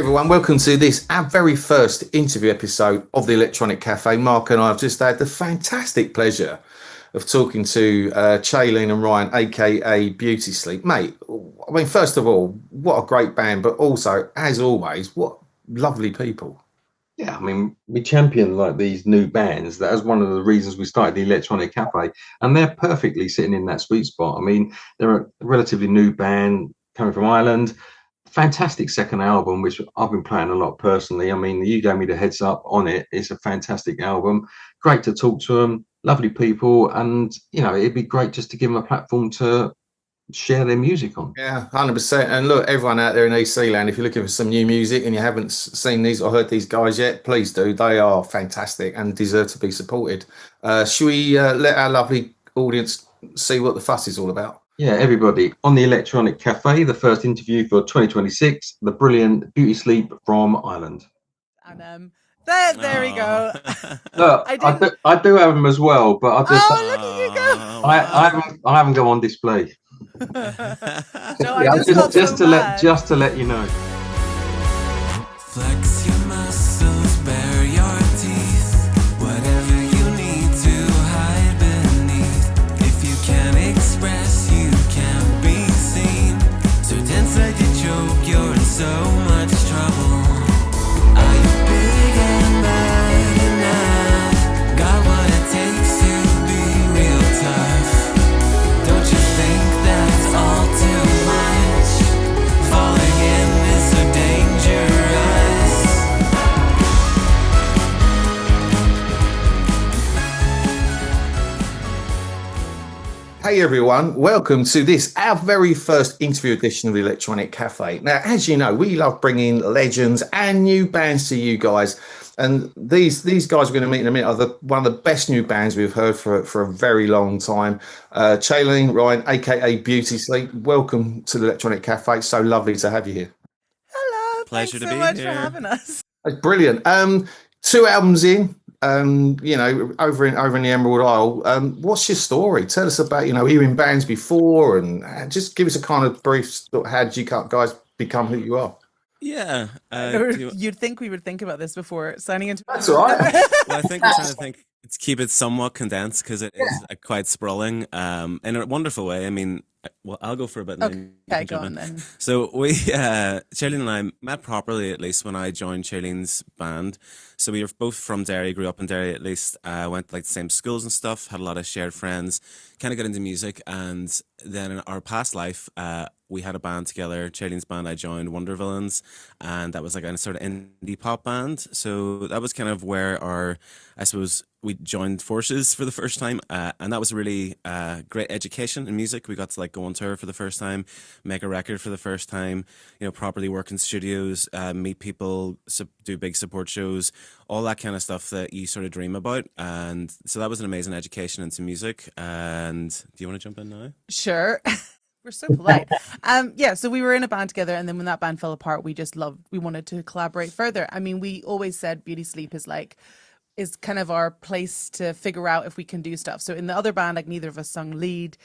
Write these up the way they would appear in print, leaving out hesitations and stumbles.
everyone, welcome to this, our very first interview episode of the Electronic Cafe. Mark and I have just had the fantastic pleasure of talking to Cheylene and Ryan, aka Beauty Sleep. Mate, I mean, first of all, what a great band, but also, as always, what lovely people. Yeah, I mean, we champion like these new bands. That was one of the reasons we started the Electronic Cafe, and they're perfectly sitting in that sweet spot. I mean, they're a relatively new band coming from Ireland. Fantastic second album, which I've been playing a lot personally. I mean, you gave me the heads up on it. It's a fantastic album. Great to talk to them. Lovely people, and it'd be great just to give them a platform to share their music on. Yeah, 100%. And look, everyone out there in EC land, if you're looking for some new music and you haven't seen these or heard these guys yet, please do. They are fantastic and deserve to be supported. Should we let our lovely audience see what the fuss is all about? Yeah, everybody, on the Electronic Cafe, the first interview for 2026, the brilliant Beauty Sleep from Ireland. And there we go. Look, I do have them as well, but I just look at you go. I haven't got on display. No, I just to let you know. Flex your muscles, bare your teeth. Whatever you need to hide beneath. If you can't express, you can't be seen. So dance like a joke, you're in so much trouble. Are you big and bad enough? Got what it takes to be real tough. Don't you think that's all too much? Falling in is so dangerous. Hey everyone, welcome to this, our very first interview edition of the Electronic Cafe. Now, as you know, we love bringing legends and new bands to you guys. And these guys we're going to meet in a minute are one of the best new bands we've heard for a very long time. Cheylene, Ryan, aka Beauty Sleep, welcome to the Electronic Cafe. It's so lovely to have you here. Hello, Pleasure to thanks so be much here. for having us. It's brilliant. 2 albums in, over in the Emerald Isle. What's your story? Tell us about, you were in bands before, and just give us a kind of brief, how did you guys become who you are? Yeah. You'd think we would think about this before signing into. That's all right. Well, I think we're trying to think. Let's keep it somewhat condensed because it is quite sprawling, in a wonderful way. I mean, well, I'll go for a bit. And then you Okay, can go jump on in. then. So Cheylene and I met properly at least when I joined Cheylene's band. So we were both from Derry, grew up in Derry at least. Went to the same schools and stuff. Had a lot of shared friends. Kind of got into music, and then in our past life, we had a band together. Cheylene's band, I joined Wonder Villains, and that was like a sort of indie pop band. So that was kind of where I suppose, we joined forces for the first time, and that was a really great education in music. We got to go on tour for the first time, make a record for the first time, properly work in studios, meet people, do big support shows, all that kind of stuff that you sort of dream about. And so that was an amazing education into music. And do you want to jump in now? Sure. We're so polite. So we were in a band together, and then when that band fell apart, we wanted to collaborate further. I mean, we always said Beauty Sleep is kind of our place to figure out if we can do stuff. So in the other band, neither of us sung lead.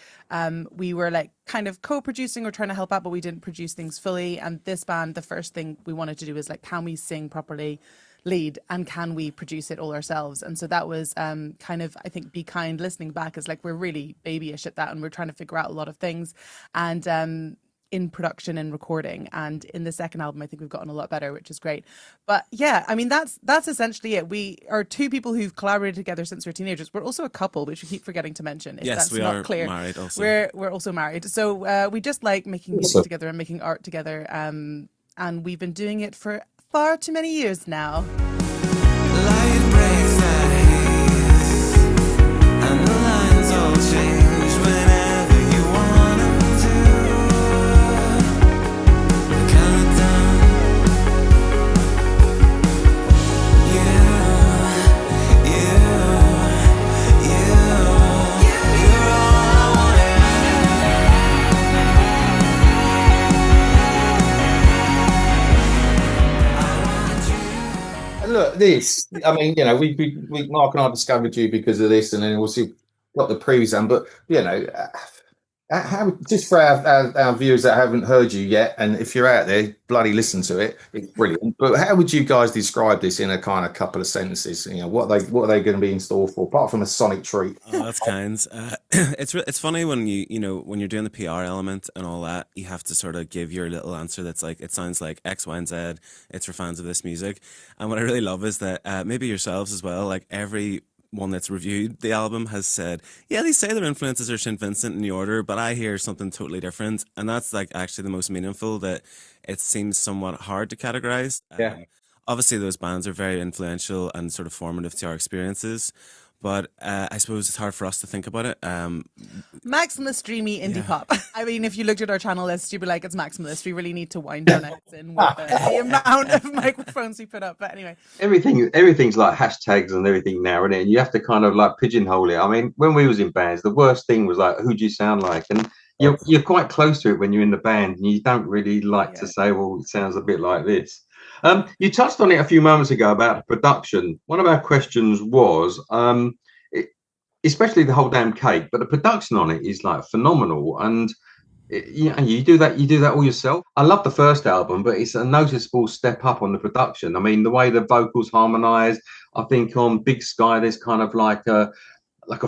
We were kind of co-producing or trying to help out, but we didn't produce things fully. And this band, the first thing we wanted to do is can we sing properly lead, and can we produce it all ourselves? And so that was kind of, I think, Be Kind listening back is we're really babyish at that, and we're trying to figure out a lot of things. And in production and recording, and in the second album I think we've gotten a lot better, which is great. But yeah, I mean that's essentially it. We are 2 people who've collaborated together since we're teenagers. We're also a couple, which we keep forgetting to mention. Yes, we are clear. Married also. We're also married, so we just like making music together and making art together, and we've been doing it for far too many years now. Light breaks the haze, and the lines all change whenever you want them to. The countdown, you're all I want. And look, this, I mean, we Mark and I discovered you because of this, and then obviously got the previous one, but Just for our viewers that haven't heard you yet, and if you're out there, bloody listen to it. It's brilliant. But how would you guys describe this in a kind of couple of sentences? You know, what are they going to be in store for, apart from a sonic treat? Oh, that's kind. It's funny when when you're doing the PR element and all that, you have to sort of give your little answer that's like it sounds like X, Y, and Z. It's for fans of this music, and what I really love is that maybe yourselves as well. Like every one that's reviewed the album has said, yeah, they say their influences are St. Vincent in the order, but I hear something totally different, and that's like actually the most meaningful. That it seems somewhat hard to categorize. Yeah. Obviously, those bands are very influential and sort of formative to our experiences. But I suppose it's hard for us to think about it. Maximalist, dreamy, indie Yeah. pop. I mean, if you looked at our channel list, you'd be like, it's maximalist. We really need to wind down in with the amount of microphones we put up. But anyway, Everything's like hashtags and everything now, isn't it? And you have to kind of like pigeonhole it. I mean, when we was in bands, the worst thing was like, who do you sound like? And you're quite close to it when you're in the band, and you don't really like to say, well, it sounds a bit like this. You touched on it a few moments ago about the production. One of our questions was, especially the whole damn cake, but the production on it is like phenomenal. And you do that all yourself. I love the first album, but it's a noticeable step up on the production. I mean, the way the vocals harmonize. I think on Big Sky, there's kind of like a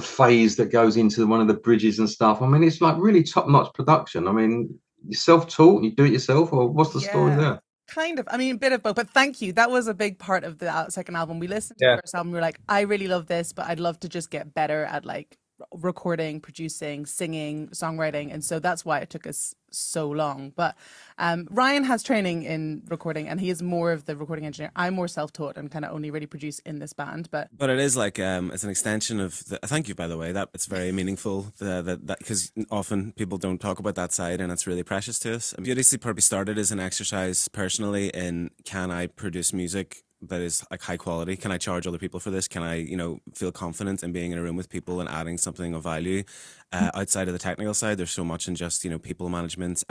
phase that goes into one of the bridges and stuff. I mean, it's like really top-notch production. I mean, you're self-taught, you do it yourself, or what's the story there? Kind of. I mean, a bit of both, but thank you. That was a big part of the second album. We listened to the first album. We were like, I really love this, but I'd love to just get better at like recording, producing, singing, songwriting. And so that's why it took us so long. But Ryan has training in recording, and he is more of the recording engineer. I'm more self-taught and kind of only really produce in this band. But it is like it's an extension of the. Thank you, by the way. That it's very meaningful. That because often people don't talk about that side, and it's really precious to us. And Beauty Sleep probably started as an exercise personally in, can I produce music that is like high quality? Can I charge other people for this? Can I, feel confident in being in a room with people and adding something of value? Outside of the technical side, there's so much in just, people management,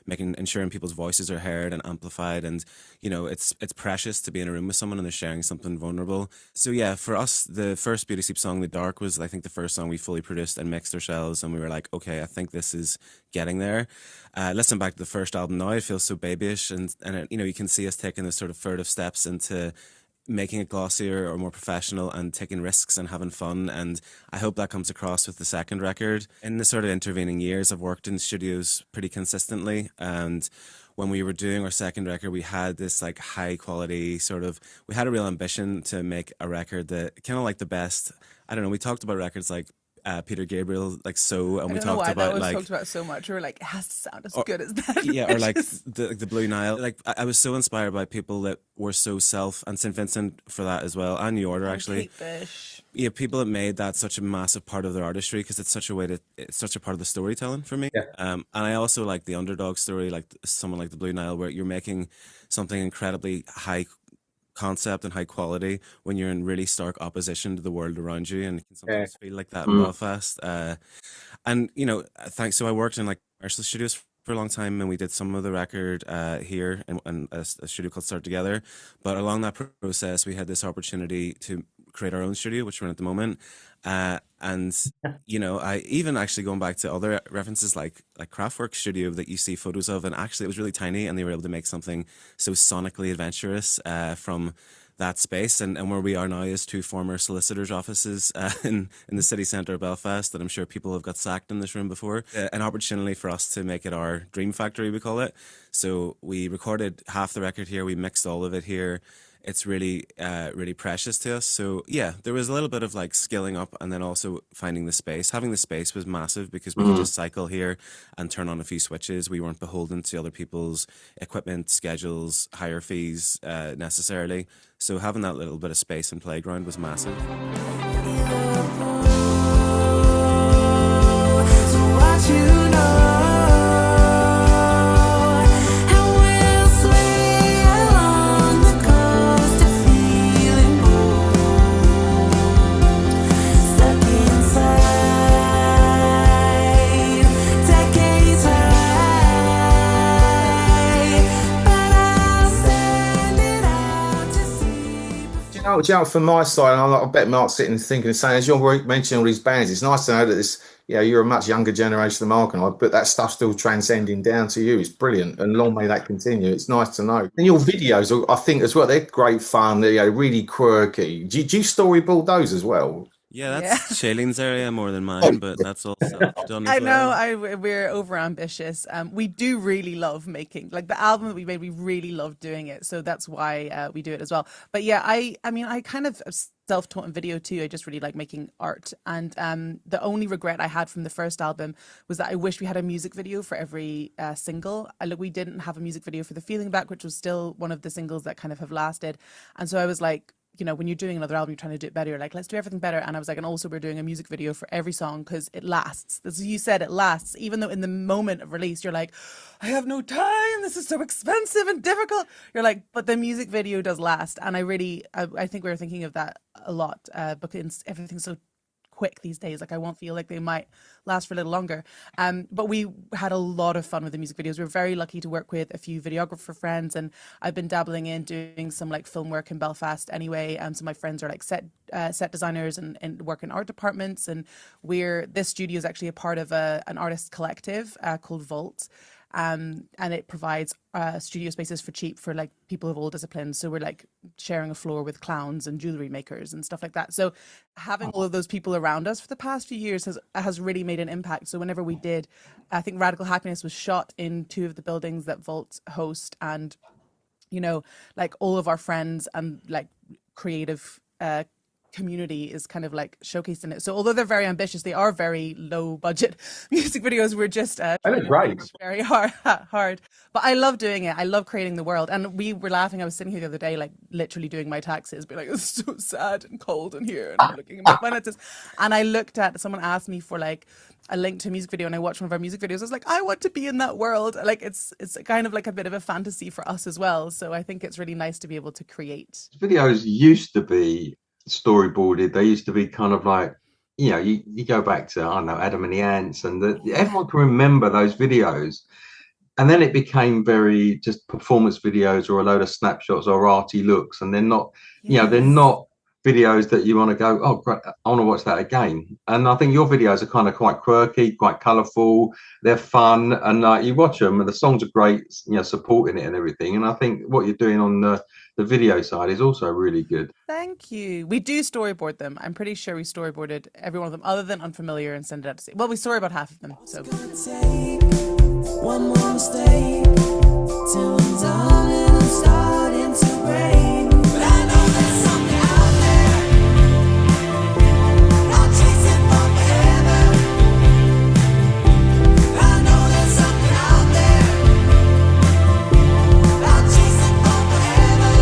ensuring people's voices are heard and amplified. And, it's precious to be in a room with someone and they're sharing something vulnerable. So yeah, for us, the first Beauty Sleep song, The Dark, was I think the first song we fully produced and mixed ourselves. And we were like, okay, I think this is getting there. Listen back to the first album now, it feels so babyish, and it, you can see us taking this sort of furtive steps into making it glossier or more professional and taking risks and having fun. And I hope that comes across with the second record. In the sort of intervening years, I've worked in studios pretty consistently, and when we were doing our second record, we had this like high quality we had a real ambition to make a record that kind of like the best. I don't know, we talked about records like Peter Gabriel, like So, and we talked about like talked about so much. We were like, it has to sound as good as that. Yeah, or like the Blue Nile. Like I was so inspired by people that were so and St. Vincent for that as well, and New Order actually. Kate Bush. Yeah, people that made that such a massive part of their artistry because it's such a part of the storytelling for me. Yeah. And I also like the underdog story, like someone like the Blue Nile, where you're making something incredibly high concept and high quality when you're in really stark opposition to the world around you, and it can sometimes feel like that in Belfast. And thanks. So I worked in like commercial studios for a long time, and we did some of the record here in a studio called Start Together. But along that process, we had this opportunity to create our own studio, which we're in at the moment. And I even actually going back to other references like Kraftwerk studio that you see photos of, and actually it was really tiny, and they were able to make something so sonically adventurous from that space. And where we are now is two former solicitors' offices in the city centre of Belfast that I'm sure people have got sacked in this room before. An opportunity for us to make it our dream factory, we call it. So we recorded half the record here, we mixed all of it here. It's really, really precious to us. So yeah, there was a little bit of like skilling up, and then also finding the space. Having the space was massive because we could just cycle here and turn on a few switches. We weren't beholden to other people's equipment, schedules, higher fees necessarily. So having that little bit of space and playground was massive. From my side, and I bet Mark's sitting and thinking and saying, as you're mentioning all these bands, it's nice to know that there's yeah, you're a much younger generation than Mark and I, but that stuff's still transcending down to you. It's brilliant, and long may that continue. It's nice to know. And your videos, I think, as well, they're great fun. They're really quirky. Do you storyboard those as well? Yeah, Yeah. that's Shaylene's area more than mine, but that's all self-done as I know well. we're over ambitious. We do really love making like the album that we made. We really love doing it, so that's why we do it as well. But yeah, I mean, I kind of self-taught in video too. I just really like making art, and the only regret I had from the first album was that I wish we had a music video for every single. Like we didn't have a music video for the Feeling Back, which was still one of the singles that kind of have lasted, and so I was like, you know, when you're doing another album, you're trying to do it better. You're like, let's do everything better. And I was like, and also we're doing a music video for every song because it lasts. As you said, it lasts. Even though in the moment of release, you're like, I have no time. This is so expensive and difficult. You're like, but the music video does last. And I think we were thinking of that a lot because everything's so quick these days. Like I won't feel like they might last for a little longer. But we had a lot of fun with the music videos. We were very lucky to work with a few videographer friends, and I've been dabbling in doing some like film work in Belfast anyway. Some of my friends are like set designers and work in art departments, and this studio is actually a part of an artist collective called Vault. And it provides studio spaces for cheap for like people of all disciplines. So we're like sharing a floor with clowns and jewelry makers and stuff like that. So having all of those people around us for the past few years has really made an impact. So whenever we did, I think Radical Happiness was shot in 2 of the buildings that Vault host, and you know, like all of our friends and like creative community is kind of like showcased in it. So although they're very ambitious, they are very low budget music videos. We're just great. very hard. But I love doing it. I love creating the world. And we were laughing. I was sitting here the other day, like literally doing my taxes, being like, it's so sad and cold in here. And I'm looking at my finances. And I looked at, someone asked me for like a link to a music video, and I watched one of our music videos. I was like, I want to be in that world. Like it's kind of like a bit of a fantasy for us as well. So I think it's really nice to be able to create. Videos used to be storyboarded. They used to be kind of like, you know, you go back to, I don't know, Adam and the Ants, and everyone can remember those videos. And then it became very just performance videos or a load of snapshots or arty looks, and they're not, you know, they're not videos that you want to go, oh great, I want to watch that again. And I think your videos are kind of quite quirky, quite colourful, they're fun, and you watch them and the songs are great, you know, supporting it and everything. And I think what you're doing on the video side is also really good. Thank you. We do storyboard them. I'm pretty sure we storyboarded every one of them other than Unfamiliar and send it out to see. Well, we storyboard half of them. So one more mistake till I'm done and I'm starting to break. But I know there's something out there. I'll chase it for forever. I know there's something out there. I'll chase it for forever.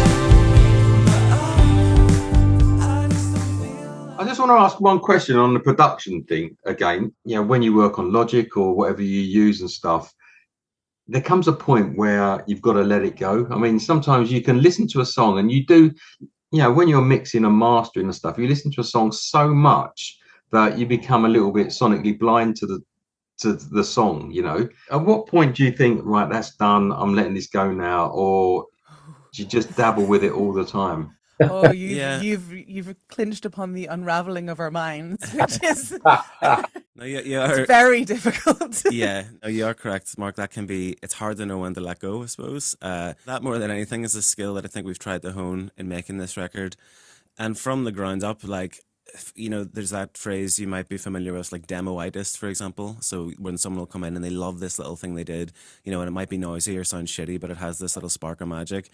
I just don't feel. I just want to ask one question on the production thing again. You know, when you work on Logic or whatever you use and stuff, there comes a point where you've got to let it go. I mean, sometimes you can listen to a song and you do, you know, when you're mixing and mastering and stuff, you listen to a song so much that you become a little bit sonically blind to the song, you know. At what point do you think, right, that's done, I'm letting this go now, or do you just dabble with it all the time? oh, Yeah. you've clinched upon the unraveling of our minds, which is No, yeah, very difficult. yeah, no, you are correct, Mark. That can be, it's hard to know when to let go, I suppose. That more than anything is a skill that I think we've tried to hone in making this record. And from the ground up, like, you know, there's that phrase you might be familiar with, like demoitis, for example. So when someone will come in and they love this little thing they did, you know, and it might be noisy or sound shitty, but it has this little spark of magic.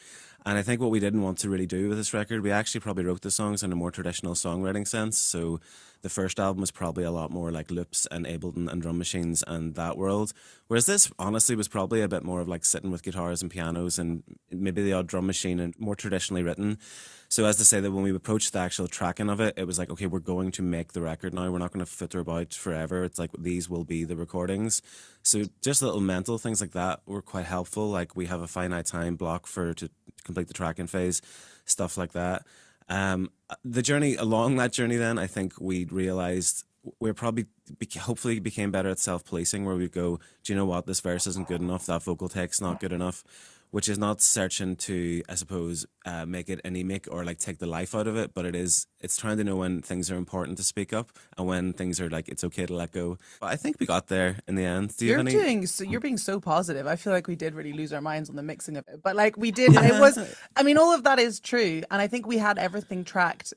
And I think what we didn't want to really do with this record, we actually probably wrote the songs in a more traditional songwriting sense. So the first album was probably a lot more like loops and Ableton and drum machines and that world. Whereas this honestly was probably a bit more of like sitting with guitars and pianos and maybe the odd drum machine and more traditionally written. So as to say that when we approached the actual tracking of it, it was like, okay, we're going to make the record now. We're not going to fitter about forever. It's like, these will be the recordings. So just little mental things like that were quite helpful. Like we have a finite time block to complete the tracking phase, stuff like that. The journey, along that journey then, I think we realized we're probably, hopefully became better at self-policing, where we go, do you know what, this verse isn't good enough, that vocal take's not good enough. which is not searching to, I suppose, make it anemic or like take the life out of it, but it's trying to know when things are important to speak up and when things are like it's okay to let go. But I think we got there in the end. Do you have any? You're being so positive. I feel like we did really lose our minds on the mixing of it, but like we did. It was. I mean, all of that is true, and I think we had everything tracked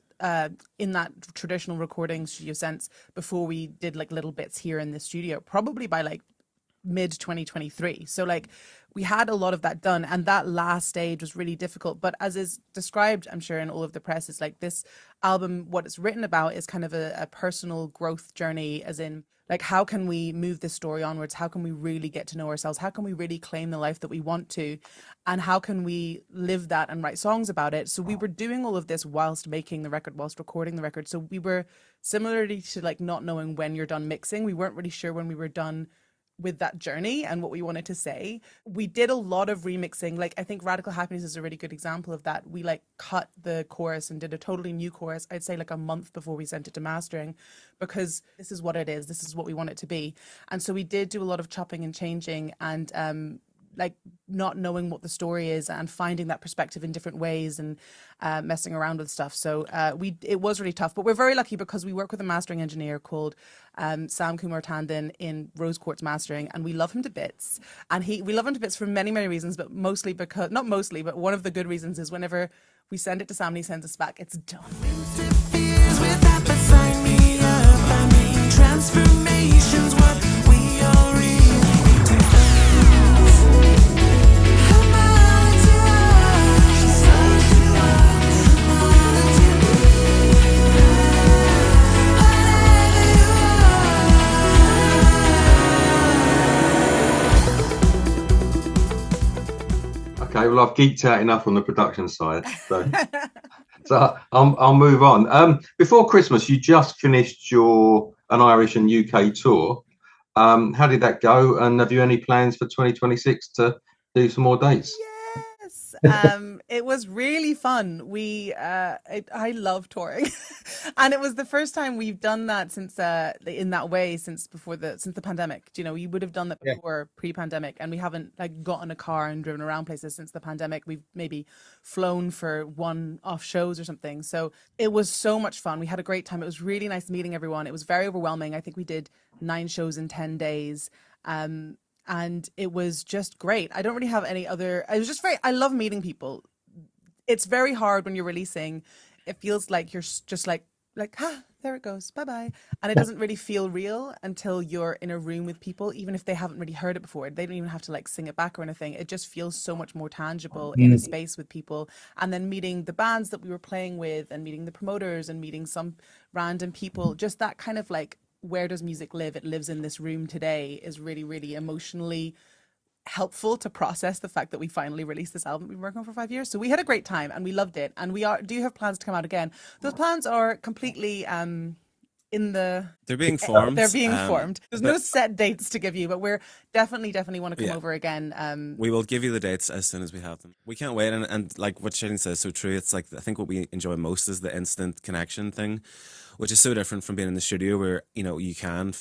in that traditional recording studio sense before we did like little bits here in the studio, probably by like mid 2023. So like we had a lot of that done, and that last stage was really difficult. But as is described, I'm sure in all of the press, is like this album, what it's written about is kind of a personal growth journey, as in like how can we move this story onwards, how can we really get to know ourselves, how can we really claim the life that we want to, and how can we live that and write songs about it. So we were doing all of this whilst making the record, whilst recording the record. So we were, similarly to like not knowing when you're done mixing, we weren't really sure when we were done with that journey and what we wanted to say. We did a lot of remixing. Like I think Radical Happiness is a really good example of that. We like cut the chorus and did a totally new chorus, I'd say like a month before we sent it to mastering, because this is what it is, this is what we want it to be. And so we did do a lot of chopping and changing, and like not knowing what the story is and finding that perspective in different ways, and messing around with stuff. So it was really tough, but we're very lucky because we work with a mastering engineer called Sam Kumar Tandon in Rose Quartz Mastering, and we love him to bits. And we love him to bits for many, many reasons, but mostly because, not mostly, but one of the good reasons is whenever we send it to Sam and he sends us back, it's done. Transformations, what we all really need to Okay, well, I've geeked out enough on the production side, so I'll move on. Before Christmas, you just finished an Irish and UK tour. How did that go? And have you any plans for 2026 to do some more dates? Yes, it was really fun. I love touring, and it was the first time we've done that since in that way since the pandemic. You know, we would have done that before pre-pandemic, and we haven't like gotten a car and driven around places since the pandemic. We've maybe flown for one-off shows or something. So it was so much fun. We had a great time. It was really nice meeting everyone. It was very overwhelming. I think we did 9 shows in 10 days. And it was just great. I don't really have any other, I love meeting people. It's very hard when you're releasing. It feels like you're just like, there it goes, bye-bye. And it doesn't really feel real until you're in a room with people, even if they haven't really heard it before. They don't even have to like sing it back or anything. It just feels so much more tangible in a space with people. And then meeting the bands that we were playing with, and meeting the promoters, and meeting some random people, just that kind of like, where does music live? It lives in this room today, is really, really emotionally helpful to process the fact that we finally released this album we've been working on for 5 years. So we had a great time and we loved it. And we do have plans to come out again. Those plans are completely they're being formed. They're being formed. There's no set dates to give you, but we're definitely want to come over again. We will give you the dates as soon as we have them. We can't wait. And like what Cheylene says is so true. It's like, I think what we enjoy most is the instant connection thing, which is so different from being in the studio where, you know, you can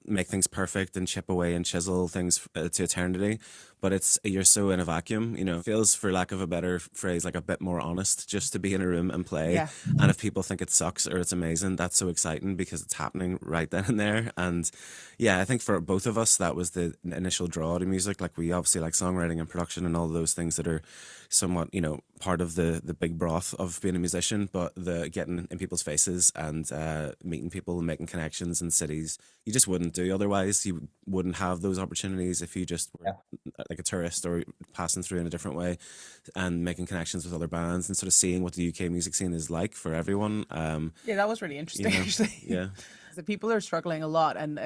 make things perfect and chip away and chisel things to eternity, but you're so in a vacuum, you know. It feels, for lack of a better phrase, like a bit more honest just to be in a room and play. Yeah. And if people think it sucks or it's amazing, that's so exciting because it's happening right then and there. And yeah, I think for both of us that was the initial draw to music. Like, we obviously like songwriting and production and all those things that are somewhat, you know, part of the big broth of being a musician, but the getting in people's faces and meeting people and making connections in cities you just wouldn't do otherwise. You wouldn't have those opportunities if you just were like a tourist or passing through in a different way, and making connections with other bands and sort of seeing what the UK music scene is like for everyone. Yeah, that was really interesting, actually. Yeah. The people are struggling a lot, and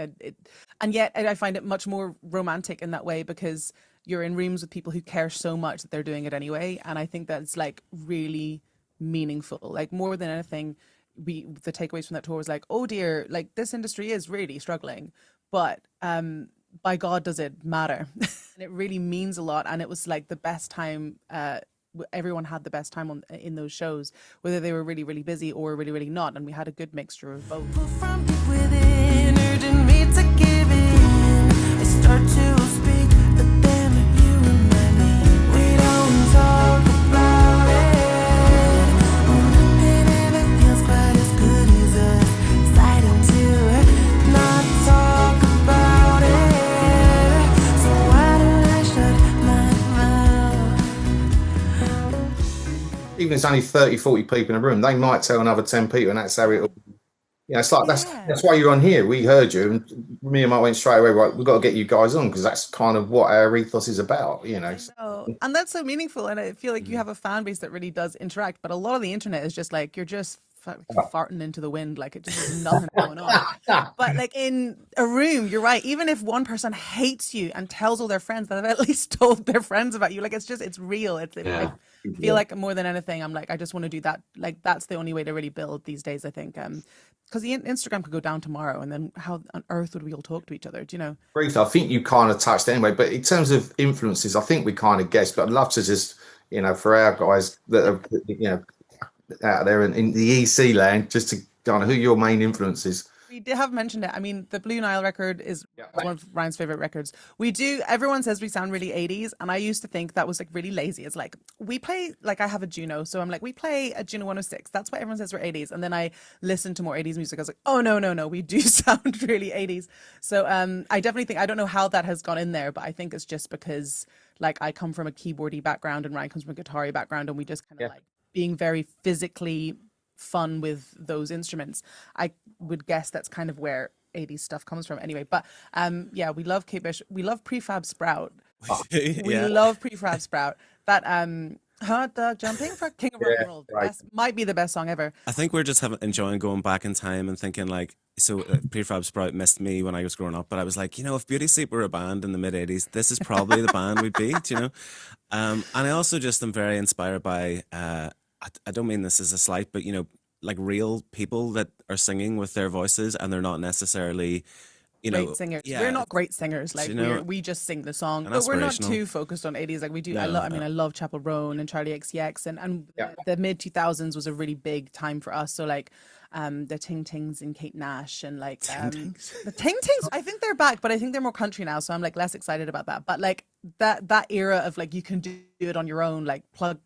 yet I find it much more romantic in that way, because you're in rooms with people who care so much that they're doing it anyway. And I think that's like really meaningful. Like, more than anything, the takeaways from that tour was like, oh dear, like this industry is really struggling, but by God, does it matter? And it really means a lot. And it was like the best time. Everyone had the best time in those shows, whether they were really, really busy or really, really not. And we had a good mixture of both. from deep within, urging me to give in. I start to speak, but then you remind me, wait, there's only 30, 40 people in a room, they might tell another 10 people, and that's how it all. It's like that's why you're on here. We heard you, and me and Mike went straight away. Right, we've got to get you guys on because that's kind of what our ethos is about. And that's so meaningful. And I feel like you have a fan base that really does interact. But a lot of the internet is just like you're just farting into the wind, like it just has nothing going on. But like in a room, you're right. Even if one person hates you and tells all their friends, that have at least told their friends about you. Like it's real. I feel like more than anything, I'm like, I just want to do that. Like that's the only way to really build these days, I think. Because the Instagram could go down tomorrow, and then how on earth would we all talk to each other? Do you know? Ruth, I think you kind of touched anyway, but in terms of influences, I think we kind of guessed. But I'd love to just, for our guys that are, out there in the EC land, just to kind of who your main influences. We did have mentioned it. I mean, the Blue Nile record is one of Ryan's favorite records. Everyone says we sound really 80s, and I used to think that was like really lazy. It's like we play, like I have a Juno, so I'm like, we play a Juno 106. That's why everyone says we're 80s. And then I listened to more 80s music. I was like, oh no, we do sound really 80s. So I definitely think, I don't know how that has gone in there, but I think it's just because like I come from a keyboardy background and Ryan comes from a guitar background, and we just kind of like being very physically fun with those instruments. I would guess that's kind of where 80s stuff comes from anyway. But we love Kate Bush. We love Prefab Sprout. We love Prefab Sprout. That hot dog jumping for King of Rock and Roll. That might be the best song ever. I think we're just enjoying going back in time and thinking like, so Prefab Sprout missed me when I was growing up, but I was like, if Beauty Sleep were a band in the mid 80s, this is probably the band we'd be, and I also just am very inspired by I don't mean this as a slight, but like real people that are singing with their voices, and they're not necessarily, great singers. Yeah. We're not great singers. Like we just sing the song, but we're not too focused on 80s. Like we do. No, I love Chapel Roan and Charlie XCX, and the mid 2000s was a really big time for us. So like, the Ting Tings and Kate Nash and like the Ting Tings. I think they're back, but I think they're more country now. So I'm like less excited about that. But like that era of like you can do it on your own, like plug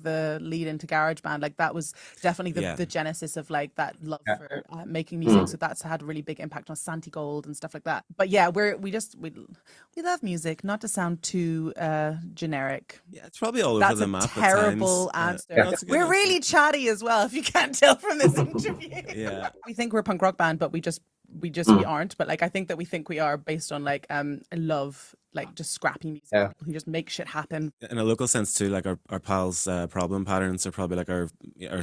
the lead into GarageBand, like that was definitely the genesis of like that love for making music. So that's had a really big impact on Santi Gold and stuff like that. But yeah, we love music, not to sound too generic. Yeah, it's probably all over the map. That's a terrible answer. We're really chatty as well, if you can't tell from this interview. We think we're a punk rock band, but we aren't. But like I think that we think we are based on like love, like just scrappy music. We just make shit happen. In a local sense too, like our pals Problem Patterns are probably like our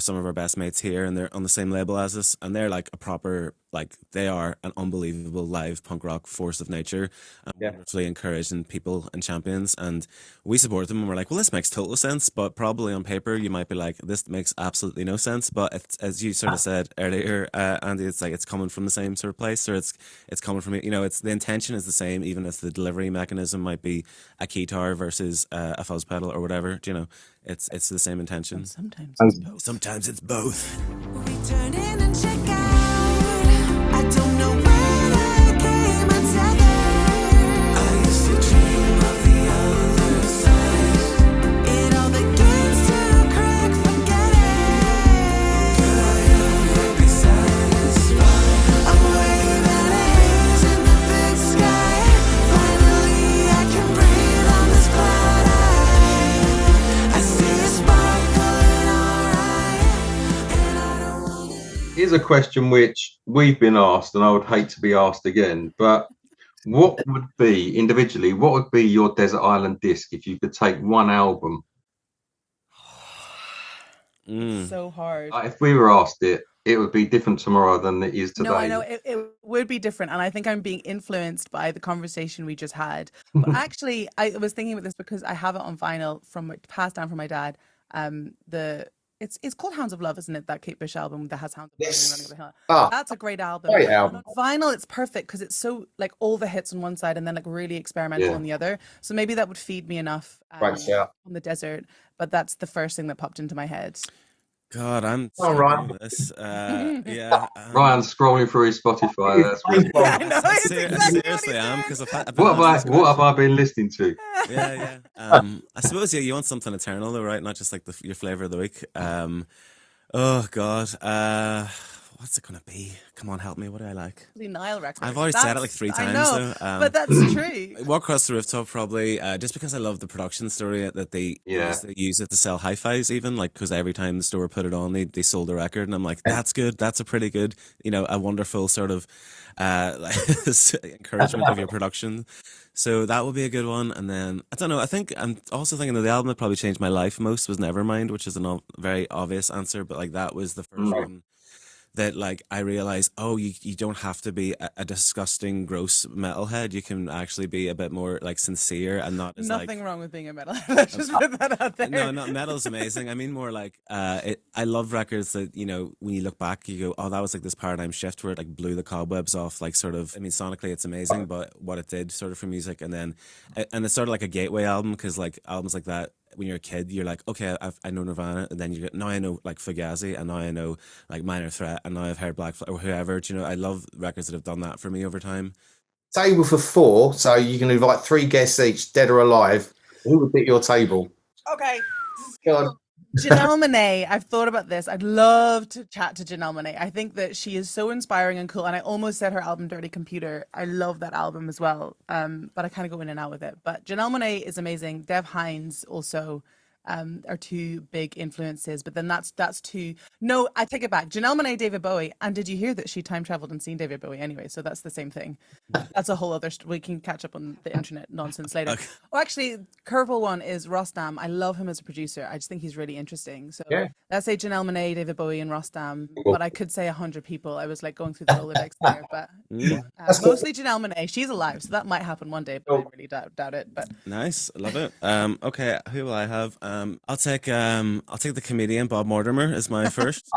some of our best mates here, and they're on the same label as us, and they're like a proper, like they are an unbelievable live punk rock force of nature, and wonderfully encouraging people and champions, and we support them, and we're like, well, this makes total sense, but probably on paper you might be like, this makes absolutely no sense, but it's, as you sort of said earlier, Andy, it's like it's coming from the same sort of place, or it's coming from, it's the intention is the same, even if the delivery mechanism might be a keytar versus a fuzz pedal or whatever. It's the same intention. And sometimes it's both. We turn in and check out. I don't know when I came untethered. I used to dream of the other side. It all begins to crack, forget it. Could I ever be satisfied? I'm waving at haze in the big sky. Finally I can breathe on this cloud. I see a sparkle in our eye, and I don't want it. Here's a question which we've been asked, and I would hate to be asked again, but what would be your Desert Island disc if you could take one album? So hard. If we were asked it would be different tomorrow than it is today. No, I know it would be different, and I think I'm being influenced by the conversation we just had. But actually, I was thinking about this because I have it on vinyl passed down from my dad. It's called Hounds of Love, isn't it? That Kate Bush album that has Hounds of Love running over the hill. That's a great album. Great album. On vinyl, it's perfect because it's so like all the hits on one side and then like really experimental on the other. So maybe that would feed me enough on the desert. But that's the first thing that popped into my head. God, I'm all right. This. Ryan's scrolling through his Spotify. That's really seriously, I am, because what have I been listening to? I suppose you want something eternal though, right? Not just like your flavor of the week. Oh God, what's it gonna be? Come on, help me. What do I like? The Nile record. I've already said it like That's- 3 I times know, though. but that's true. Walk Across the Rooftop probably, just because I love the production story that they use it to sell hi-fis even, like, because every time the store put it on, they sold a record, and I'm like, that's good, that's a pretty good, a wonderful sort of like encouragement of your production. So that would be a good one. And then I don't know, I think I'm also thinking that the album that probably changed my life most was Nevermind, which is a very obvious answer, but like that was the first one that like I realized, oh, you don't have to be a disgusting, gross metalhead. You can actually be a bit more like sincere and not as Nothing like. wrong with being a metalhead. Let's just put that out there. No, not metal's amazing. I mean more like I love records that, when you look back, you go, oh, that was like this paradigm shift where it like blew the cobwebs off, like sort of. I mean, sonically it's amazing, but what it did sort of for music, and it's sort of like a gateway album, because like albums like that, when you're a kid, you're like, okay, I know Nirvana, and then you get, now I know like Fugazi, and now I know like Minor Threat, and now I've heard Black Flag or whoever. I love records that have done that for me over time. Table for 4, so you can invite 3 guests each, dead or alive. Who would be at your table? Okay. Go on. Janelle Monáe, I've thought about this. I'd love to chat to Janelle Monáe. I think that she is so inspiring and cool. And I almost said her album Dirty Computer. I love that album as well. But I kind of go in and out with it. But Janelle Monáe is amazing. Dev Hynes also are 2 big influences. But then that's 2. No, I take it back. Janelle Monáe, David Bowie. And did you hear that she time traveled and seen David Bowie anyway? So that's the same thing. That's a whole other. We can catch up on the internet nonsense later. Okay. Oh, actually, curveball one is Rostam. I love him as a producer. I just think he's really interesting. So Yeah. let's say Janelle Monáe, David Bowie, and Rostam. But I could say 100 people. I was like going through the Rolodex there, but mostly Janelle Monáe. She's alive, so that might happen one day. But I really doubt it. But Nice, I love it. Okay, who will I have? I'll take the comedian Bob Mortimer as my first.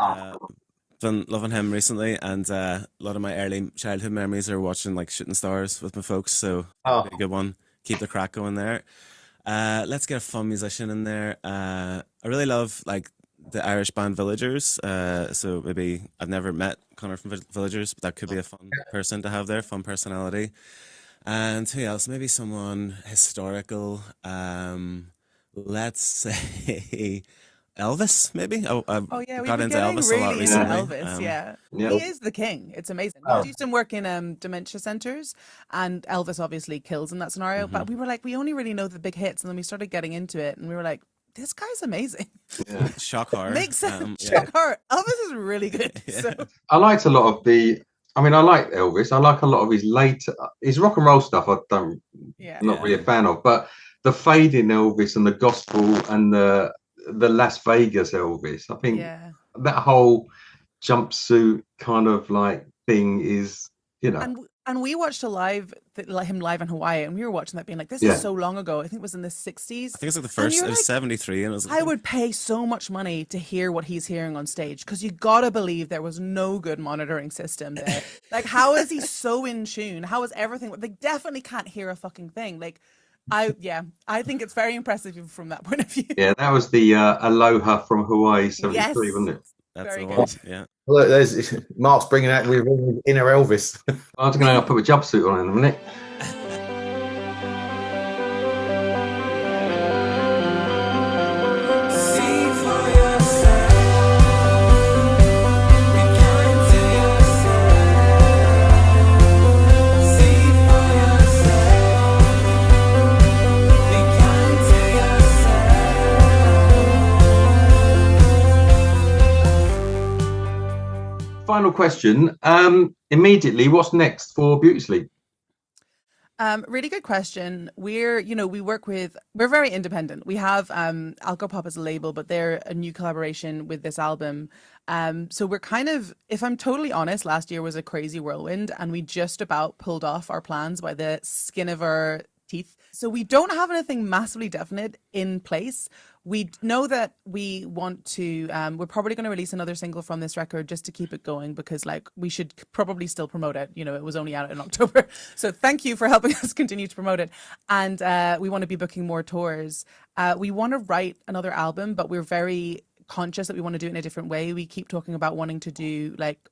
Been loving him recently, and a lot of my early childhood memories are watching like Shooting Stars with my folks, so that'll be a good one. Keep the crack going there. Let's get a fun musician in there. I really love like the Irish band Villagers, so maybe I've never met Connor from Villagers, but that could be a fun person to have there, fun personality. And who else? Maybe someone historical. Let's say Elvis, maybe. oh yeah, I we've got been into getting Elvis really a lot into recently. Elvis. Yeah, Yeah. he is the king. It's amazing. We do some work in dementia centers, and Elvis obviously kills in that scenario. But we were like, we only really know the big hits, and then we started getting into it, and we were like, this guy's amazing. Shock horror. Makes sense. Yeah. Shock horror. Elvis is really good. So. I liked a lot of I like Elvis. I like a lot of his rock and roll stuff. I'm not really a fan of, but the fade in Elvis and the gospel and the Las Vegas Elvis, I think that whole jumpsuit kind of like thing is, And we watched him live in Hawaii, and we were watching that being like, this is so long ago. I think it was in the 60s. I think it's like the first, it was 73, and it was like, I would pay so much money to hear what he's hearing on stage, because you gotta believe there was no good monitoring system there. Like, how is he so in tune? How is everything? They definitely can't hear a fucking thing. Like, I think it's very impressive from that point of view. Yeah, that was the Aloha from Hawaii 73, wasn't it? that's very the good. one. Yeah. Look, there's Mark's bringing out with inner Elvis. I was going to put a jumpsuit on in a minute. See for yourself. Be kind to yourself. See for yourself. Be kind to yourself. Final question. Immediately, what's next for Beauty Sleep? Really good question. We're very independent. We have Alcopop as a label, but they're a new collaboration with this album. So we're kind of, if I'm totally honest, last year was a crazy whirlwind, and we just about pulled off our plans by the skin of our teeth. So we don't have anything massively definite in place. We know that we want to, we're probably going to release another single from this record just to keep it going, because like we should probably still promote it. It was only out in October. So thank you for helping us continue to promote it. And we want to be booking more tours. We want to write another album, but we're very conscious that we want to do it in a different way. We keep talking about wanting to do like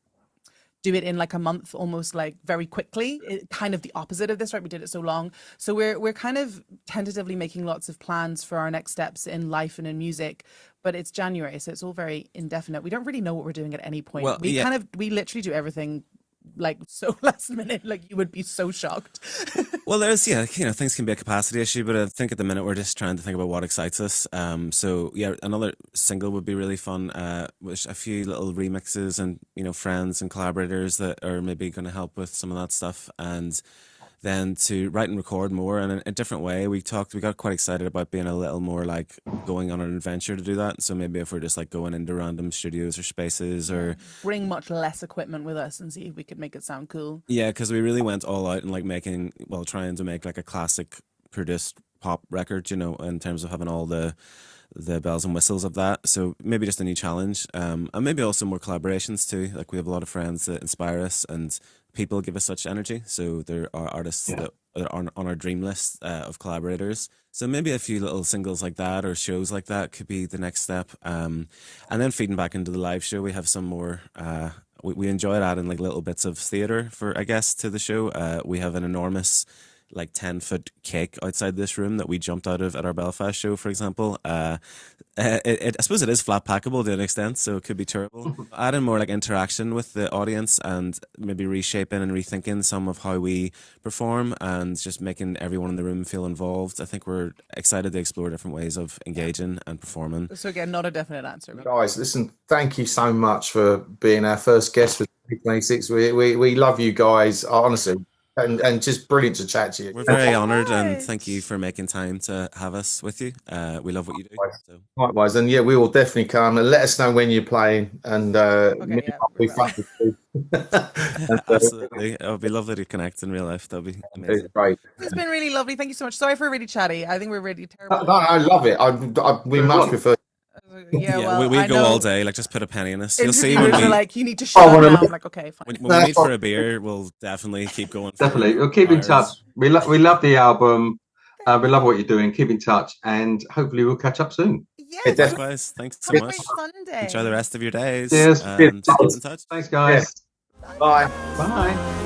do it in like a month, almost like very quickly. Kind of the opposite of this, right? We did it so long. So we're kind of tentatively making lots of plans for our next steps in life and in music, but it's January, so it's all very indefinite. We don't really know what we're doing at any point. Well, we yeah. we literally do everything like so last minute, like you would be so shocked. Well, there's, things can be a capacity issue, but I think at the minute we're just trying to think about what excites us. So yeah, another single would be really fun, with a few little remixes and, friends and collaborators that are maybe going to help with some of that stuff. And then to write and record more in a different way. We got quite excited about being a little more like going on an adventure to do that. So maybe if we're just like going into random studios or spaces or bring much less equipment with us and see if we could make it sound cool. Yeah, because we really went all out and like trying to make like a classic produced pop record, in terms of having all the bells and whistles of that. So maybe just a new challenge, and maybe also more collaborations too. Like we have a lot of friends that inspire us and people give us such energy. So there are artists that are on our dream list of collaborators. So maybe a few little singles like that or shows like that could be the next step. And then feeding back into the live show, we have some more. We enjoyed adding like little bits of theatre to the show. We have an enormous like 10-foot cake outside this room that we jumped out of at our Belfast show, for example. I suppose it is flat packable to an extent, so it could be terrible. Adding more like interaction with the audience and maybe reshaping and rethinking some of how we perform and just making everyone in the room feel involved. I think we're excited to explore different ways of engaging and performing. So again, not a definite answer. Guys, listen, thank you so much for being our first guest for 2026. We love you guys, honestly. And just brilliant to chat to you. We're very honoured and thank you for making time to have us with you. We love what you do. So. Likewise, and yeah, we will definitely come and let us know when you're playing. And be fun to do. Absolutely, it would be lovely to connect in real life. That'd be amazing. It's great. It's been really lovely. Thank you so much. Sorry for really chatty. I think we're really terrible. No, I love it. We much prefer. Well, we go all day. Like, just put a penny in us. You'll see when we're we like, you need to shut up now. I'm like, okay, fine. When we meet for a beer, we'll definitely keep going. Definitely, we'll keep in touch. We love the album. We love what you're doing. Keep in touch, and hopefully we'll catch up soon. Yes. Likewise. Thanks so much. Sunday. Enjoy the rest of your days. Cheers. And keep in touch. Thanks, guys. Bye. Bye.